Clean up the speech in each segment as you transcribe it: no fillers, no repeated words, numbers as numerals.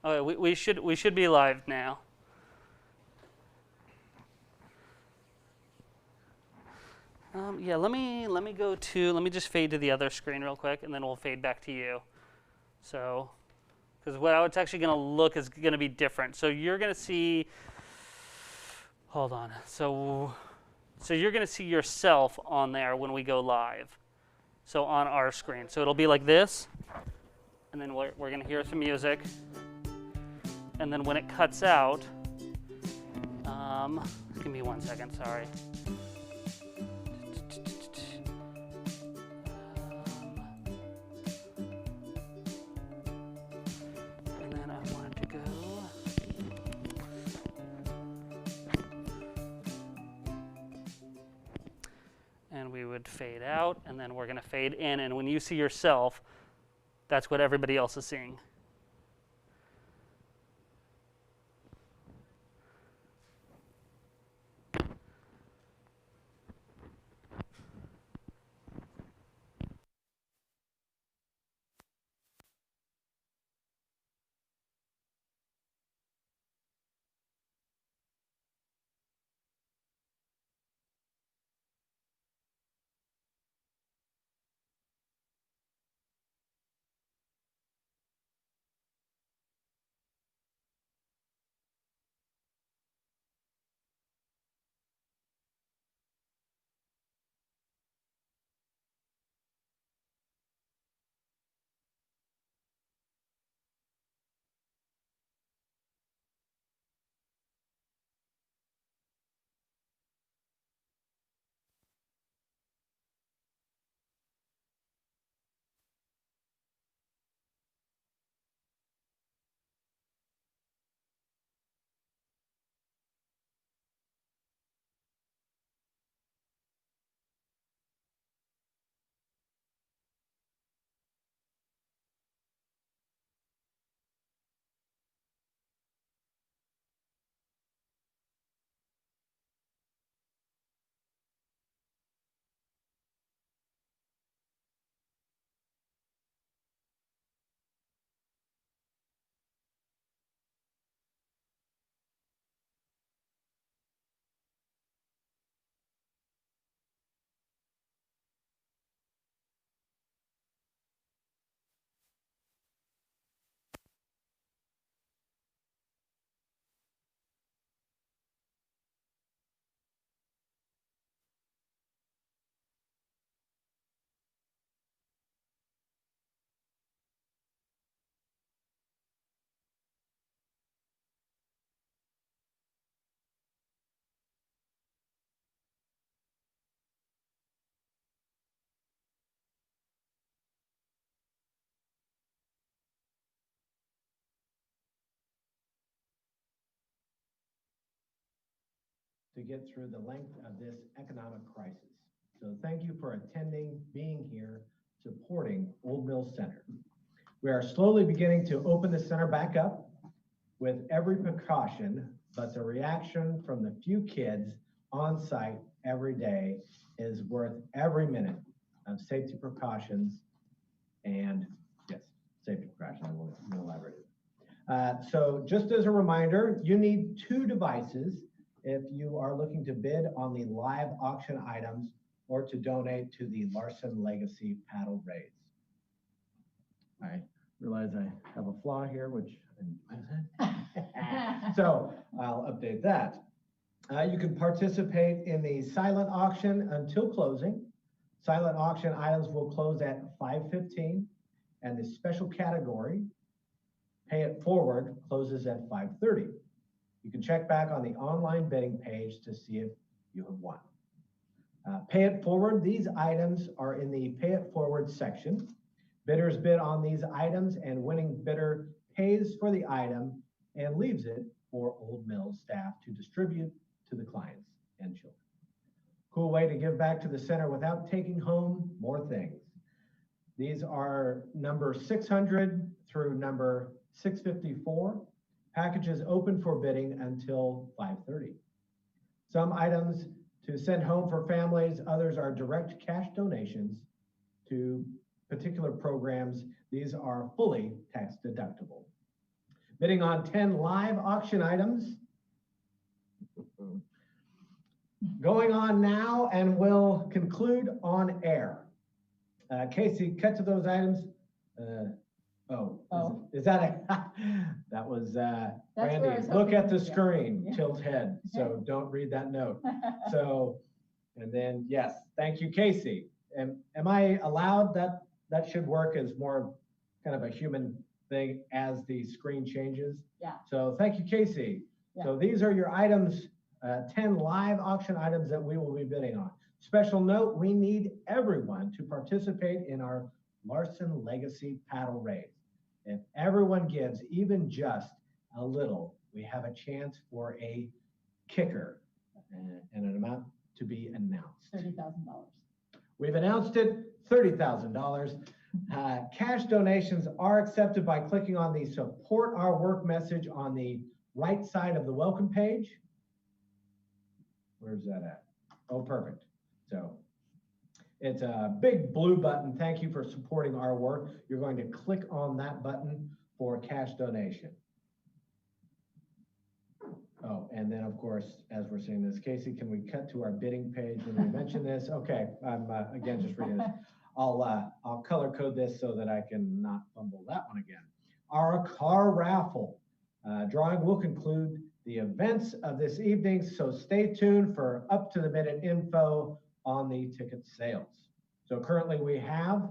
Okay, we should be live now. Yeah, let me go to let me just fade to the other screen real quick, and then we'll fade back to you. So, because how it's actually going to look is going to be different. So you're going to see. Hold on. So you're going to see yourself on there when we go live. So on our screen. So it'll be like this, and then we're going to hear some music, and then when it cuts out, give me 1 second. Sorry. And then I want it to go. And we would fade out, and then we're going to fade in. And when you see yourself, that's what everybody else is seeing. To get through the length of this economic crisis. So thank you for attending, being here, supporting Old Mill Center. We are slowly beginning to open the center back up with every precaution, but the reaction from the few kids on site every day is worth every minute of safety precautions and yes, safety precautions, I will elaborate. So just as a reminder, you need 2 devices if you are looking to bid on the live auction items or to donate to the Larson Legacy paddle raise. I realize I have a flaw here, which so I'll update that. You can participate in the silent auction until closing. Silent auction items will close at 5:15, and the special category, Pay It Forward, closes at 5:30. You can check back on the online bidding page to see if you have won. Pay It Forward, these items are in the Pay It Forward section. Bidders bid on these items and winning bidder pays for the item and leaves it for Old Mill staff to distribute to the clients and children. Cool way to give back to the center without taking home more things. These are number 600 through number 654. Packages open for bidding until 5:30. Some items to send home for families, others are direct cash donations to particular programs. These are fully tax deductible. bidding on 10 live auction items. Going on now and will conclude on air. Casey, cut to those items. Is that a, that was Randy, look at the screen, Yeah. tilt head, so don't read that note. So, and then, yes, thank you, Casey. Am I allowed, that should work as more kind of a human thing as the screen changes? Yeah. So thank you, Casey. Yeah. So these are your items, 10 live auction items that we will be bidding on. Special note, we need everyone to participate in our Larson Legacy Paddle Race. If everyone gives even just a little, we have a chance for a kicker and an amount to be announced. $30,000. We've announced it, $30,000. Cash donations are accepted by clicking on the support our work message on the right side of the welcome page. Where's that at? Oh, perfect. So it's a big blue button. Thank you for supporting our work. You're going to click on that button for cash donation. Oh, and then of course, as we're seeing this, Casey, can we cut to our bidding page when we mention this? Okay, I'm again just reading this. I'll color code this so that I can not fumble that one again. Our car raffle drawing will conclude the events of this evening, so stay tuned for up to the minute info on the ticket sales. So currently we have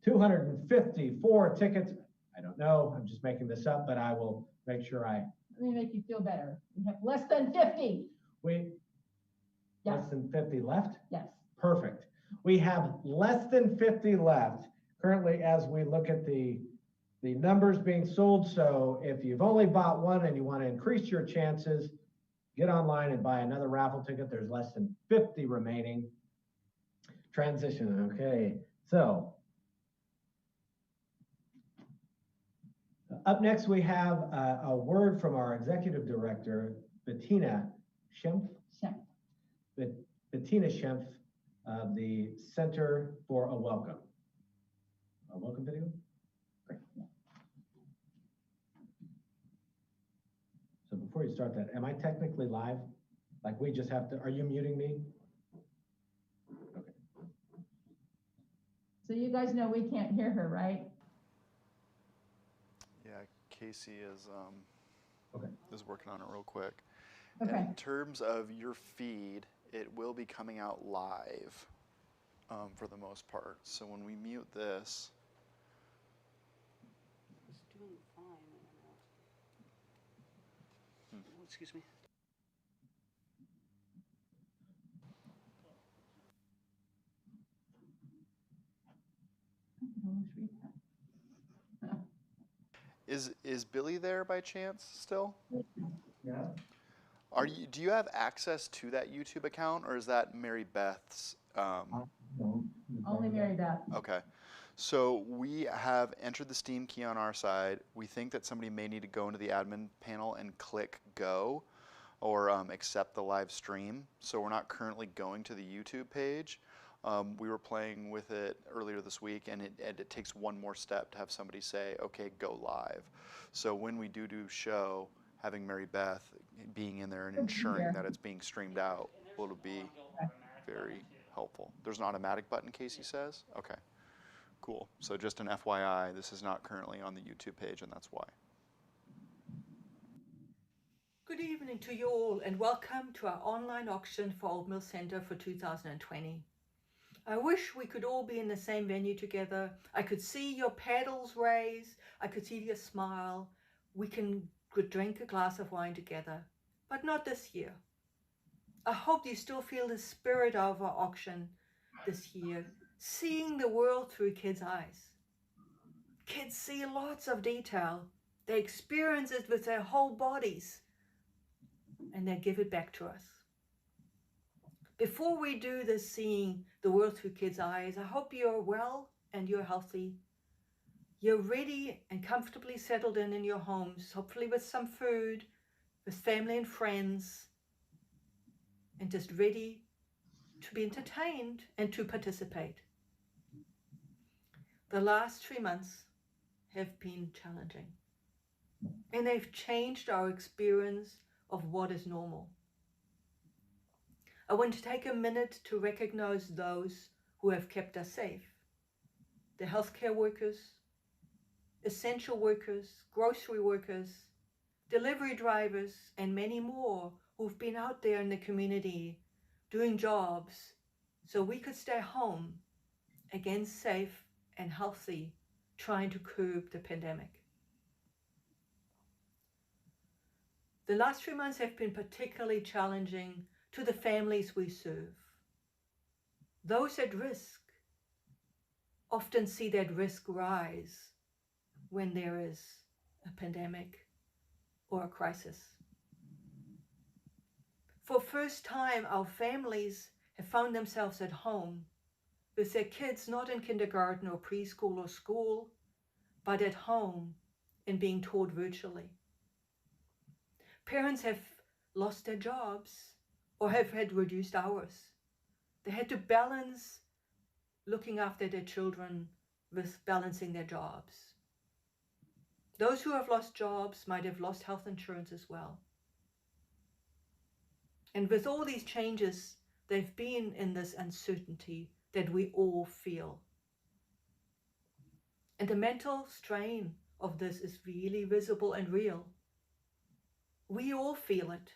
254 tickets. I don't know, I'm just making this up, but I will make sure Let me make you feel better. We have less than 50. Yes. Less than 50 left? Yes. Perfect. We have less than 50 left currently as we look at the numbers being sold. So if you've only bought one and you want to increase your chances, get online and buy another raffle ticket. There's less than 50 remaining. Transition, okay. So up next, we have a word from our executive director, Bettina Schempf. Bettina Schempf of the Center for a Welcome. A welcome video? Great. So before you start that, am I technically live? Like we just have to, are you muting me? Okay. So you guys know we can't hear her, right? Yeah, Casey is Okay. is working on it real quick. Okay. And in terms of your feed, it will be coming out live for the most part. So when we mute this, It's doing fine. Oh, excuse me. I can almost read that. is Billy there by chance still? Yeah. Do you have access to that YouTube account, or is that Mary Beth's? Only Mary Beth. Okay. So we have entered the Steam key on our side. We think that somebody may need to go into the admin panel and click go or accept the live stream. So we're not currently going to the YouTube page. We were playing with it earlier this week, and it takes one more step to have somebody say, okay, go live. So when we do show, having Mary Beth being in there and ensuring that it's being streamed out will be very helpful. There's an automatic button, Casey says? Okay, cool. So just an FYI, this is not currently on the YouTube page, and that's why. Good evening to you all, and welcome to our online auction for Old Mill Centre for 2020. I wish we could all be in the same venue together. I could see your paddles raise. I could see your smile. We could drink a glass of wine together, but not this year. I hope you still feel the spirit of our auction this year, seeing the world through kids' eyes. Kids see lots of detail. They experience it with their whole bodies, and they give it back to us. Before we do this seeing the world through kids' eyes, I hope you're well and you're healthy. You're ready and comfortably settled in your homes, hopefully with some food, with family and friends, and just ready to be entertained and to participate. The last 3 months have been challenging. and they've changed our experience of what is normal. I want to take a minute to recognize those who have kept us safe. The healthcare workers, essential workers, grocery workers, delivery drivers, and many more who've been out there in the community doing jobs so we could stay home, again safe and healthy, trying to curb the pandemic. The last 3 months have been particularly challenging to the families we serve. Those at risk often see that risk rise when there is a pandemic or a crisis. For first time, our families have found themselves at home with their kids not in kindergarten or preschool or school, but at home and being taught virtually. Parents have lost their jobs or have had reduced hours. They had to balance looking after their children with balancing their jobs. Those who have lost jobs might have lost health insurance as well. And with all these changes, they've been in this uncertainty that we all feel. And the mental strain of this is really visible and real. We all feel it.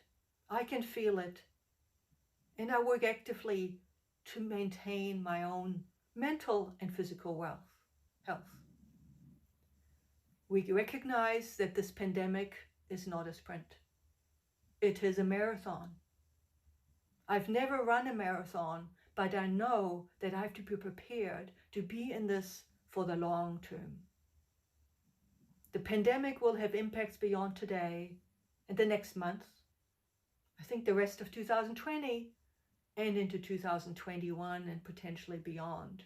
I can feel it. And I work actively to maintain my own mental and physical health. We recognize that this pandemic is not a sprint. It is a marathon. I've never run a marathon, but I know that I have to be prepared to be in this for the long term. The pandemic will have impacts beyond today and the next month, I think the rest of 2020, and into 2021 and potentially beyond.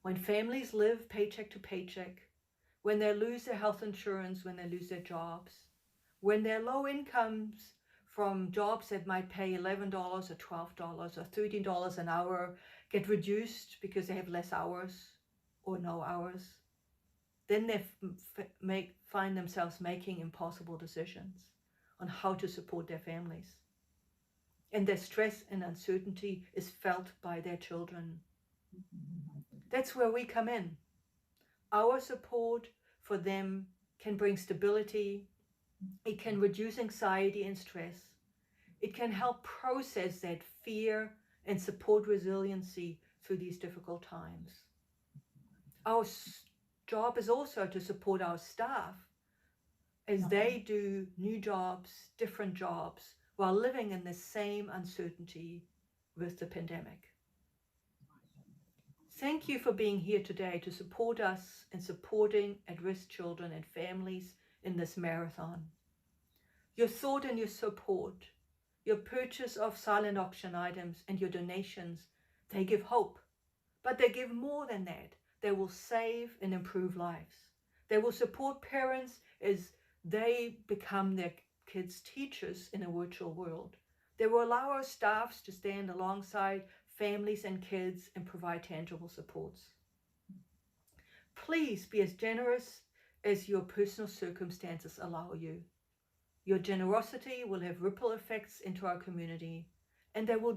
When families live paycheck to paycheck, when they lose their health insurance, when they lose their jobs, when their low incomes from jobs that might pay $11 or $12 or $13 an hour get reduced because they have less hours or no hours, then they find themselves making impossible decisions on how to support their families. And their stress and uncertainty is felt by their children. That's where we come in. Our support for them can bring stability. It can reduce anxiety and stress. It can help process that fear and support resiliency through these difficult times. Our job is also to support our staff as they do new jobs, different jobs, while living in the same uncertainty with the pandemic. Thank you for being here today to support us in supporting at-risk children and families in this marathon. Your thought and your support, your purchase of silent auction items and your donations, they give hope, but they give more than that. They will save and improve lives. They will support parents as they become their kids' teachers in a virtual world. They will allow our staffs to stand alongside families and kids and provide tangible supports. Please be as generous as your personal circumstances allow you. Your generosity will have ripple effects into our community, and they will